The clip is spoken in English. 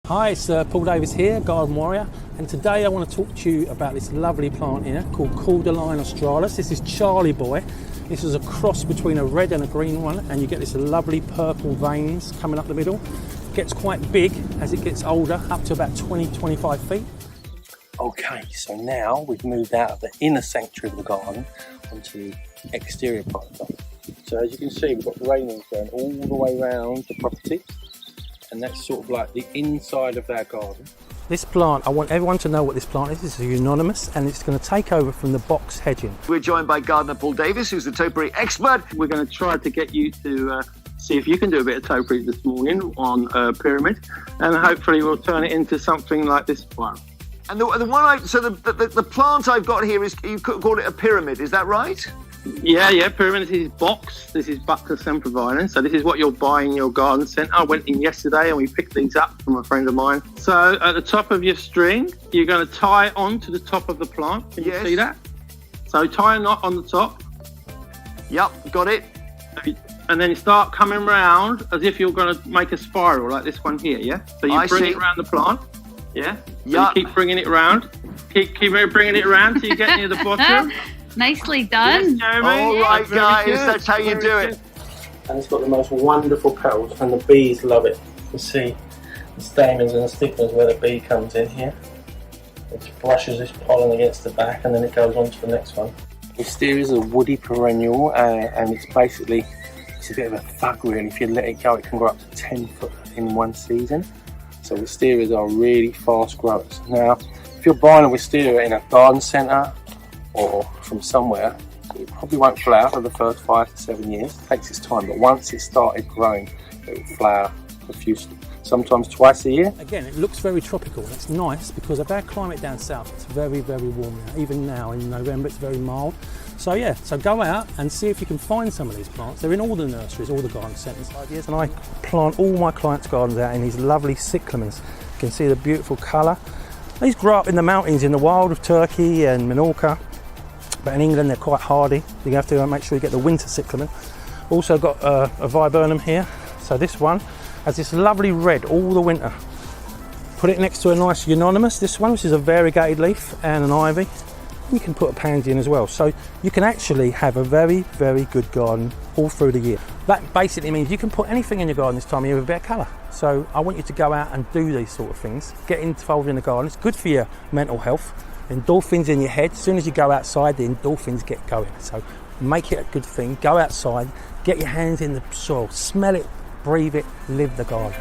Hi, it's Paul Davis here, Garden Warrior, and today I want to talk to you about this lovely plant here called Cordyline australis. This is Charlie Boy. This is a cross between a red and a green one, and you get this lovely purple veins coming up the middle. It gets quite big as it gets older, up to about 20-25 feet. Okay, so now we've moved out of the inner sanctuary of the garden onto the exterior part of the garden. So as you can see, we've got railings going all the way around the property, and that's sort of like the inside of our garden. This plant, I want everyone to know what this plant is. This is unanimous, and it's going to take over from the box hedging. We're joined by gardener Paul Davis, who's the topiary expert. We're going to try to get you to see if you can do a bit of topiary this morning on pyramid, and hopefully we'll turn it into something like this one. And the one the plant I've got here is, you could call it a pyramid, is that right? Yeah, pyramid. This is box. This is Buckley sempervirens. So this is what you'll buy in your garden centre. I went in yesterday and we picked these up from a friend of mine. So at the top of your string, you're going to tie it onto the top of the plant. Can you see that? So tie a knot on the top. Yep, got it. And then start coming round as if you're going to make a spiral like this one here, yeah? So you bring it around the plant, yeah? So you keep bringing it round. Keep bringing it around till you get near the bottom. Nicely done. Yes, all right, guys, that's how you do it. And it's got the most wonderful petals, and the bees love it. You can see the stamens and the stigmas where the bee comes in here. It brushes this pollen against the back, and then it goes on to the next one. Wisteria is a woody perennial, and it's a bit of a thug really. If you let it go, it can grow up to 10 foot in one season. So wisterias are really fast growers. Now, if you're buying a wisteria in a garden centre or from somewhere, it probably won't flower for the first 5 to 7 years. It takes its time, but once it started growing, it will flower profusely, sometimes twice a year. Again, it looks very tropical, and it's nice because of our climate down south. It's very, very warm now. Even now in November, it's very mild. So yeah, so go out and see if you can find some of these plants. They're in all the nurseries, all the garden centres. And I plant all my clients' gardens out in these lovely cyclamens. You can see the beautiful colour. These grow up in the mountains in the wild of Turkey and Menorca, but in England they're quite hardy. You have to make sure you get the winter cyclamen. Also got a viburnum here. So this one has this lovely red all the winter. Put it next to a nice unanimous, this one, which is a variegated leaf, and an ivy. You can put a pansy in as well, so you can actually have a very, very good garden all through the year. That basically means you can put anything in your garden this time of year with a bit of colour. So I want you to go out and do these sort of things, get involved in the garden. It's good for your mental health. Endorphins in your head. As soon as you go outside, the endorphins get going. So make it a good thing. Go outside, get your hands in the soil, smell it, breathe it, live the garden.